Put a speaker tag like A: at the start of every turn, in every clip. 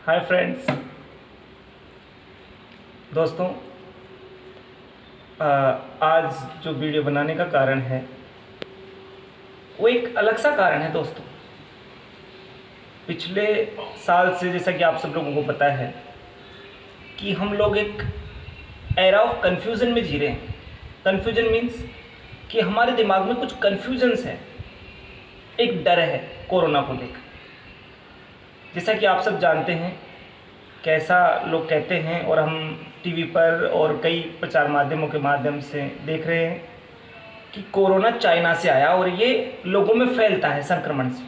A: Hi friends, दोस्तों, आज जो वीडियो बनाने का कारण है वो एक अलग सा कारण है। दोस्तों, पिछले साल से जैसा कि आप सब लोगों को पता है कि हम लोग एक एरा ऑफ कन्फ्यूज़न में जी रहे हैं। कन्फ्यूजन मीन्स कि हमारे दिमाग में कुछ कन्फ्यूजन्स हैं, एक डर है कोरोना को लेकर। जैसा कि आप सब जानते हैं कैसा लोग कहते हैं और हम टीवी पर और कई प्रचार माध्यमों के माध्यम से देख रहे हैं कि कोरोना चाइना से आया और ये लोगों में फैलता है संक्रमण से,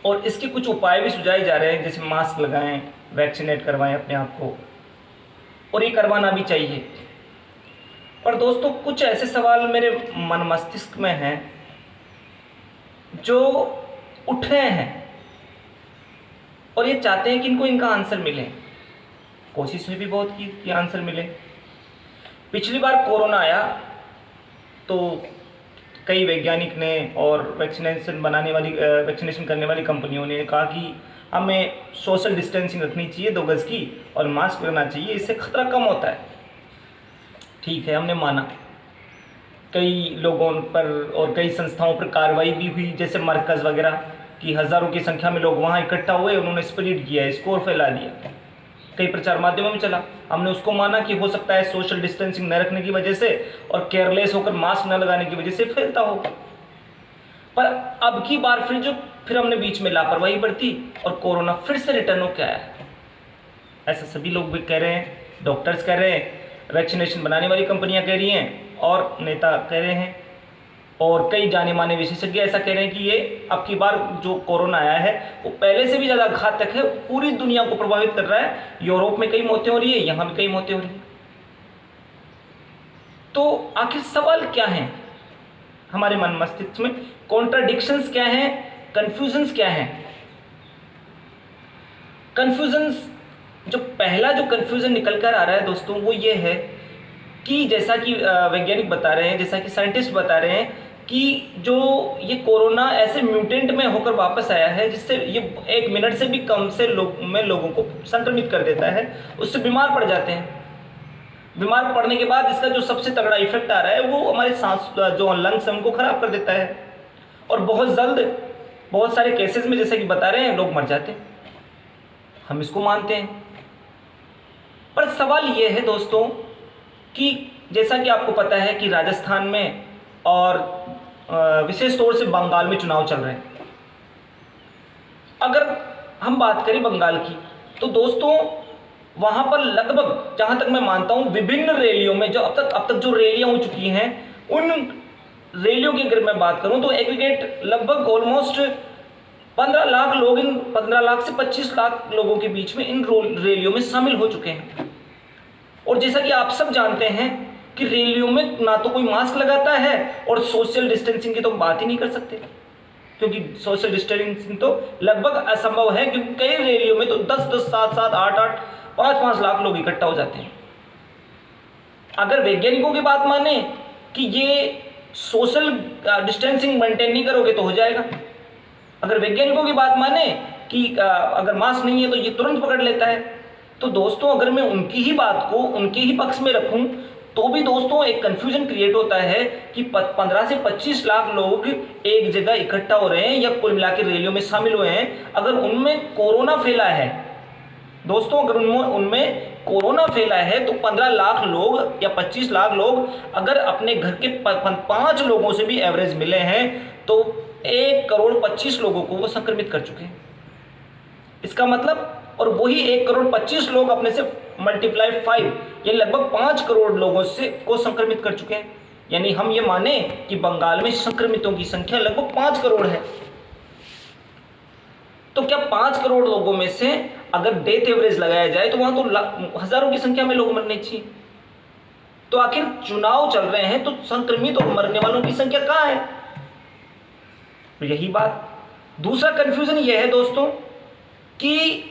A: और इसके कुछ उपाय भी सुझाए जा रहे हैं, जैसे मास्क लगाएं, वैक्सीनेट करवाएं अपने आप को, और ये करवाना भी चाहिए। पर दोस्तों, कुछ ऐसे सवाल मेरे मन मस्तिष्क में हैं जो उठ रहे हैं और ये चाहते हैं कि इनका आंसर मिले। कोशिश में भी बहुत की कि आंसर मिले। पिछली बार कोरोना आया तो कई वैज्ञानिक ने और वैक्सीनेशन करने वाली कंपनियों ने कहा कि हमें सोशल डिस्टेंसिंग रखनी चाहिए 2 गज की और मास्क लगाना चाहिए, इससे खतरा कम होता है। ठीक है, हमने माना। कई लोगों पर और कई संस्थाओं पर कार्रवाई भी हुई, जैसे मरकज़ वगैरह कि हज़ारों की संख्या में लोग वहाँ इकट्ठा हुए, उन्होंने स्प्रेड किया, इसको और फैला दिया। कई प्रचार माध्यमों में चला, हमने उसको माना कि हो सकता है सोशल डिस्टेंसिंग न रखने की वजह से और केयरलेस होकर मास्क न लगाने की वजह से फैलता हो। पर अब की बार फिर हमने बीच में लापरवाही बरती और कोरोना फिर से रिटर्न होकर आया। ऐसा सभी लोग भी कह रहे हैं, डॉक्टर्स कह रहे हैं, वैक्सीनेशन बनाने वाली कंपनियां कह रही हैं और नेता कह रहे हैं, और कई जाने माने विशेषज्ञ ऐसा कह रहे हैं कि ये अब की बार जो कोरोना आया है वो पहले से भी ज़्यादा घातक है, पूरी दुनिया को प्रभावित कर रहा है। यूरोप में कई मौतें हो रही है, यहाँ भी कई मौतें हो रही है। तो आखिर सवाल क्या है हमारे मन मस्तिष्क में? कॉन्ट्राडिक्शंस क्या हैं, कन्फ्यूजन्स क्या हैं? कन्फ्यूजन्स, जो पहला जो कन्फ्यूजन निकल कर आ रहा है दोस्तों, वो ये है कि जैसा कि वैज्ञानिक बता रहे हैं, जैसा कि साइंटिस्ट बता रहे हैं कि जो ये कोरोना ऐसे म्यूटेंट में होकर वापस आया है जिससे ये 1 मिनट से भी कम से लोगों को संक्रमित कर देता है, उससे बीमार पड़ जाते हैं। बीमार पड़ने के बाद इसका जो सबसे तगड़ा इफेक्ट आ रहा है वो हमारे सांस जो लंग्स हैं उनको खराब कर देता है, और बहुत जल्द बहुत सारे केसेस में जैसे कि बता रहे हैं लोग मर जाते हैं। हम इसको मानते हैं, पर सवाल ये है दोस्तों कि जैसा कि आपको पता है कि राजस्थान में और विशेष तौर से बंगाल में चुनाव चल रहे हैं। अगर हम बात करें बंगाल की, तो दोस्तों वहाँ पर लगभग, जहाँ तक मैं मानता हूँ, विभिन्न रैलियों में जो अब तक जो रैलियाँ हो चुकी हैं, उन रैलियों की अगर मैं बात करूँ तो एग्रीगेट लगभग ऑलमोस्ट 15 लाख लोग, इन 15 लाख से 25 लाख लोगों के बीच में इन रैलियों में शामिल हो चुके हैं। और जैसा कि आप सब जानते हैं कि रैलियों में ना तो कोई मास्क लगाता है और सोशल डिस्टेंसिंग की तो बात ही नहीं कर सकते, क्योंकि सोशल डिस्टेंसिंग तो लगभग असंभव है, क्योंकि कई रैलियों में तो 10-10, 7-7, 8-8, 5-5 लाख लोग इकट्ठा हो जाते हैं। अगर वैज्ञानिकों की बात माने कि ये सोशल डिस्टेंसिंग मेंटेन नहीं करोगे तो हो जाएगा, अगर वैज्ञानिकों की बात माने कि अगर मास्क नहीं है तो ये तुरंत पकड़ लेता है, तो दोस्तों अगर मैं उनकी ही बात को उनके ही पक्ष में रखूं तो भी दोस्तों एक कंफ्यूजन क्रिएट होता है कि 15 से 25 लाख लोग एक जगह इकट्ठा हो रहे हैं या कुल मिला के रैलियों में शामिल हुए हैं। अगर उनमें कोरोना फैला है दोस्तों, अगर उनमें कोरोना फैला है तो 15 लाख लोग या 25 लाख लोग अगर अपने घर के 5 लोगों से भी एवरेज मिले हैं तो 1 करोड़ 25 लोगों को वो संक्रमित कर चुके हैं। इसका मतलब, और वही 1 करोड़ 25 लोग अपने से मल्टीप्लाई 5, ये लगभग 5 करोड़ लोगों से को संक्रमित कर चुके हैं। यानी हम ये माने कि बंगाल में संक्रमितों की संख्या लगभग 5 करोड़ है। तो क्या 5 करोड़ लोगों में से अगर डेथ एवरेज लगाया जाए तो वहां तो हजारों की संख्या में लोग मरने चाहिए। तो आखिर चुनाव चल रहे हैं तो संक्रमित और मरने वालों की संख्या कहां है? तो यही बात। दूसरा कंफ्यूजन यह है दोस्तों कि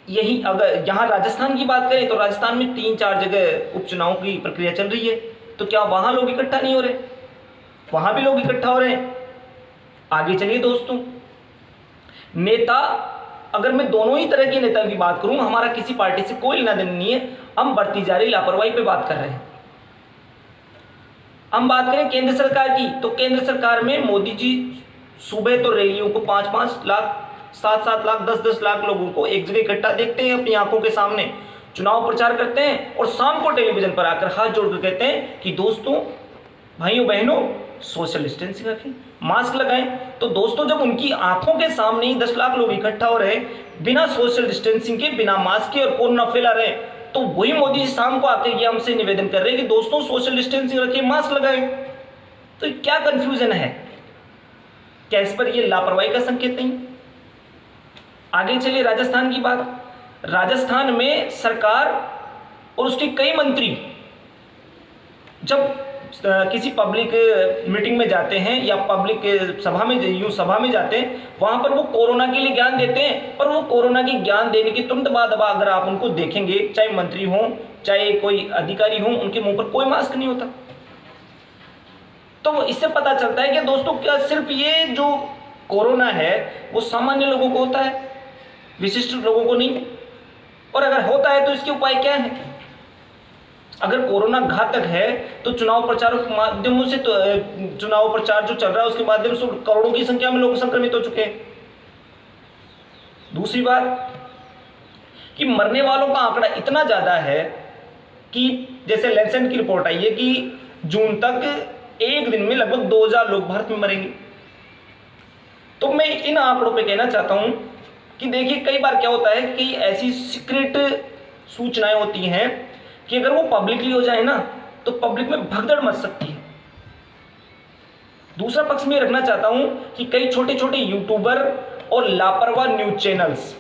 A: यही, अगर यहाँ राजस्थान की बात करें तो राजस्थान में 3-4 जगह उपचुनाव की प्रक्रिया चल रही है, तो क्या वहां लोग इकट्ठा नहीं हो रहे? वहां भी लोग इकट्ठा हो रहे हैं। आगे चलिए दोस्तों, नेता अगर मैं दोनों ही तरह के नेता की बात करूं, हमारा किसी पार्टी से कोई लेना देना नहीं है, हम बढ़ती जा रही लापरवाही पे बात कर रहे हैं। हम बात करें केंद्र सरकार की, तो केंद्र सरकार में मोदी जी सुबह तो रैलियों को 5-5 लाख, 7-7 लाख, 10-10 लाख लोगों को एक जगह इकट्ठा देखते हैं, अपनी आंखों के सामने चुनाव प्रचार करते हैं, और शाम को टेलीविजन पर आकर हाथ जोड़कर कहते हैं कि दोस्तों, भाइयों बहनों, सोशल डिस्टेंसिंग रखें, मास्क लगाएं। तो दोस्तों, जब उनकी आंखों के सामने ही 10 लाख लोग इकट्ठा हो रहे हैं बिना सोशल डिस्टेंसिंग के, बिना मास्क के, और कोरोना फैला रहे हैं, तो वही मोदी जी शाम को आकर ये हमसे निवेदन कर रहे हैं कि दोस्तों सोशल डिस्टेंसिंग रखें, मास्क लगाएं। तो क्या कंफ्यूजन है? क्या इस पर ये लापरवाही का संकेत नहीं? आगे चलिए राजस्थान की बात। राजस्थान में सरकार और उसके कई मंत्री जब किसी पब्लिक मीटिंग में जाते हैं या पब्लिक सभा में जाते हैं, वहां पर वो कोरोना के लिए ज्ञान देते हैं, पर वो कोरोना के ज्ञान देने के तुरंत बाद अब अगर आप उनको देखेंगे, चाहे मंत्री हों चाहे कोई अधिकारी हों, उनके मुंह पर कोई मास्क नहीं होता। तो इससे पता चलता है कि दोस्तों, क्या सिर्फ ये जो कोरोना है वो सामान्य लोगों को होता है, विशिष्ट लोगों को नहीं? और अगर होता है तो इसके उपाय क्या है? अगर कोरोना घातक है तो चुनाव प्रचार के माध्यमों से, तो चुनाव प्रचार जो चल रहा है उसके माध्यम से करोड़ों की संख्या में लोग संक्रमित हो चुके हैं। दूसरी बात कि मरने वालों का आंकड़ा इतना ज्यादा है कि जैसे लैंसेट की रिपोर्ट आई है कि जून तक एक दिन में लगभग 2000 लोग भारत में मरेंगे। तो मैं इन आंकड़ों पे कहना चाहता हूं कि देखिए, कई बार क्या होता है कि ऐसी सीक्रेट सूचनाएं होती हैं कि अगर वो पब्लिकली हो जाए ना, तो पब्लिक में भगदड़ मच सकती है। दूसरा पक्ष में रखना चाहता हूं कि कई छोटे छोटे यूट्यूबर और लापरवाह न्यूज चैनल्स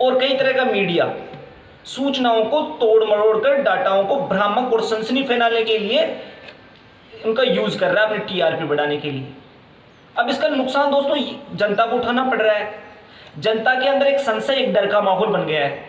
A: और कई तरह का मीडिया सूचनाओं को तोड़ मरोड़ कर, डाटाओं को भ्रामक और सनसनी फैलाने के लिए उनका यूज कर रहा है, अपनी टीआरपी बढ़ाने के लिए। अब इसका नुकसान दोस्तों जनता को उठाना पड़ रहा है। जनता के अंदर एक संशय, एक डर का माहौल बन गया है।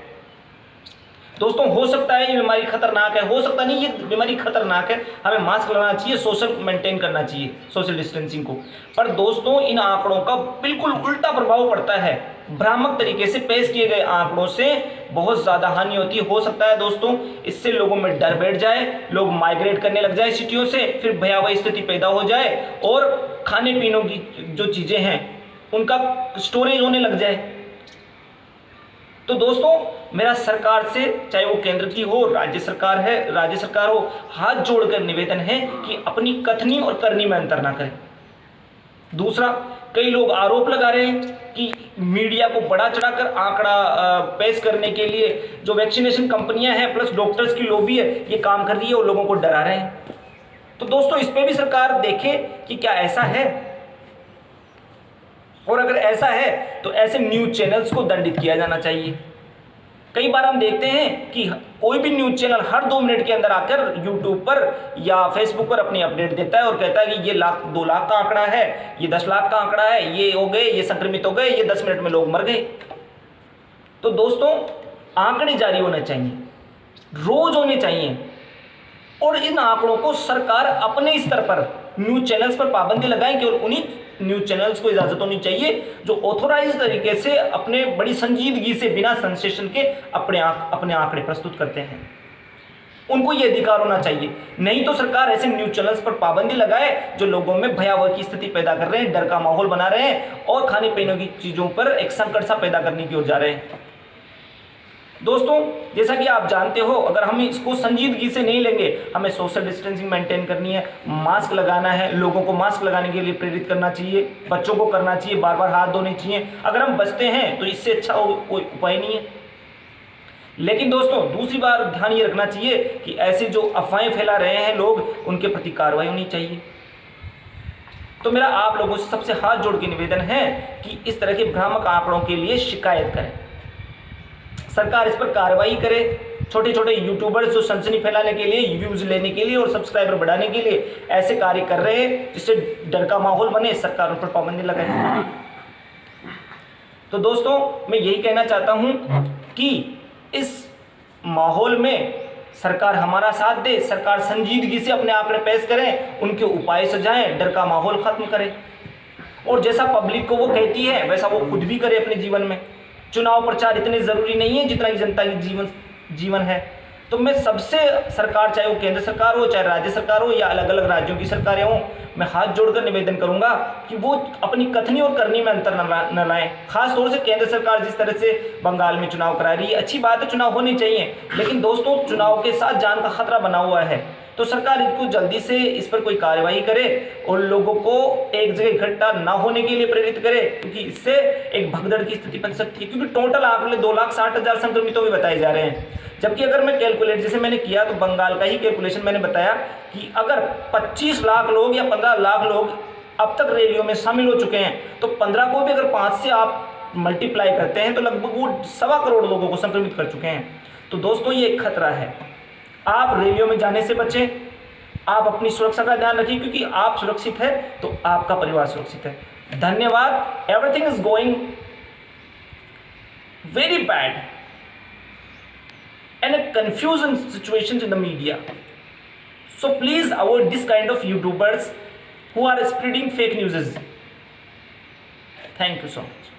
A: दोस्तों, हो सकता है ये बीमारी खतरनाक है, हो सकता नहीं ये बीमारी खतरनाक है, हमें मास्क लगाना चाहिए, सोशल मेंटेन करना चाहिए, सोशल डिस्टेंसिंग को। पर दोस्तों, इन आंकड़ों का बिल्कुल उल्टा प्रभाव पड़ता है। भ्रामक तरीके से पेश किए गए आंकड़ों से बहुत ज्यादा हानि होती है। हो सकता है दोस्तों, इससे लोगों में डर बैठ जाए, लोग माइग्रेट करने लग जाए सिटियों से, फिर भयावह स्थिति पैदा हो जाए और खाने पीने की जो चीजें हैं उनका स्टोरेज होने लग जाए। तो दोस्तों, मेरा सरकार से, चाहे वो केंद्र की हो, राज्य सरकार हो, हाथ जोड़कर निवेदन है कि अपनी कथनी और करनी में अंतर ना करें। दूसरा, कई लोग आरोप लगा रहे हैं कि मीडिया को बढ़ा चढ़ाकर आंकड़ा पेश करने के लिए जो वैक्सीनेशन कंपनियां हैं प्लस डॉक्टर्स की लॉबी है, ये काम कर रही है और लोगों को डरा रहे हैं। तो दोस्तों, इस पे भी सरकार देखे कि क्या ऐसा है, और अगर ऐसा है तो ऐसे न्यूज चैनल्स को दंडित किया जाना चाहिए। कई बार हम देखते हैं कि कोई भी न्यूज चैनल हर 2 मिनट के अंदर आकर यूट्यूब पर या फेसबुक पर अपनी अपडेट देता है और कहता है कि ये 2 लाख का आंकड़ा है, ये 10 लाख का आंकड़ा है, ये हो गए, ये संक्रमित हो गए, ये 10 मिनट में लोग मर गए। तो दोस्तों, आंकड़े जारी होने चाहिए, रोज होने चाहिए, और इन आंकड़ों को सरकार अपने स्तर पर न्यूज चैनल्स पर पाबंदी लगाएं। केवल उन्हीं न्यूज चैनल्स को इजाजत होनी चाहिए जो ऑथोराइज तरीके से अपने बड़ी संजीदगी से, बिना सेंसेशन के अपने आंकड़े प्रस्तुत करते हैं। उनको ये अधिकार होना चाहिए। नहीं तो सरकार ऐसे न्यूज चैनल्स पर पाबंदी लगाए जो लोगों में भयावह की स्थिति पैदा कर रहे हैं, डर का माहौल बना रहे हैं और खाने पीने की चीजों पर एक संकट सा पैदा करने की ओर जा रहे हैं। दोस्तों, जैसा कि आप जानते हो, अगर हम इसको संजीदगी से नहीं लेंगे, हमें सोशल डिस्टेंसिंग मेंटेन करनी है, मास्क लगाना है, लोगों को मास्क लगाने के लिए प्रेरित करना चाहिए, बच्चों को करना चाहिए, बार बार हाथ धोने चाहिए। अगर हम बचते हैं तो इससे अच्छा कोई उपाय नहीं है। लेकिन दोस्तों, दूसरी बार ध्यान ये रखना चाहिए कि ऐसे जो अफवाहें फैला रहे हैं लोग, उनके प्रति कार्रवाई होनी चाहिए। तो मेरा आप लोगों से सबसे हाथ जोड़ के निवेदन है कि इस तरह के भ्रामक आंकड़ों के लिए शिकायत करें, सरकार इस पर कार्रवाई करे। छोटे छोटे यूट्यूबर्स जो सनसनी फैलाने के लिए, व्यूज लेने के लिए और सब्सक्राइबर बढ़ाने के लिए ऐसे कार्य कर रहे हैं जिससे डर का माहौल बने, सरकार उन पर पाबंदी लगाए। तो दोस्तों, मैं यही कहना चाहता हूं कि इस माहौल में सरकार हमारा साथ दे, सरकार संजीदगी से अपने आंकड़े पेश करें, उनके उपाय सुझाएं, डर का माहौल खत्म करें। और जैसा पब्लिक को वो कहती है वैसा वो खुद भी करे अपने जीवन में। चुनाव प्रचार इतने ज़रूरी नहीं है जितना कि जनता की जीवन है। तो मैं सबसे सरकार, चाहे वो केंद्र सरकार हो, चाहे राज्य सरकार हो, या अलग अलग राज्यों की सरकारें हों, मैं हाथ जोड़कर निवेदन करूंगा कि वो अपनी कथनी और करनी में अंतर न लाएं। खास तौर से केंद्र सरकार जिस तरह से बंगाल में चुनाव करा रही है, अच्छी बात है, चुनाव होने चाहिए, लेकिन दोस्तों चुनाव के साथ जान का खतरा बना हुआ है। तो सरकार इसको जल्दी से इस पर कोई कार्यवाही करे और लोगों को एक जगह इकट्ठा ना होने के लिए प्रेरित करे, क्योंकि इससे एक भगदड़ की स्थिति बन सकती है। क्योंकि टोटल आंकड़े 2,60,000 संक्रमितों भी बताए जा रहे हैं, जबकि अगर मैं कैलकुलेट जैसे मैंने किया तो बंगाल का ही कैलकुलेशन मैंने बताया कि अगर 25 लाख लोग या 15 लाख लोग अब तक रैलियों में शामिल हो चुके हैं, तो 15 को भी अगर 5 से आप मल्टीप्लाई करते हैं तो लगभग वो 1.25 करोड़ लोगों को संक्रमित कर चुके हैं। तो दोस्तों ये एक खतरा है। आप रैलियों में जाने से बचें, आप अपनी सुरक्षा का ध्यान रखिए, क्योंकि आप सुरक्षित है तो आपका परिवार सुरक्षित है। धन्यवाद। Everything is going very bad and a confusion situations in the media. So please avoid this kind of YouTubers who are spreading fake news. Thank you so much.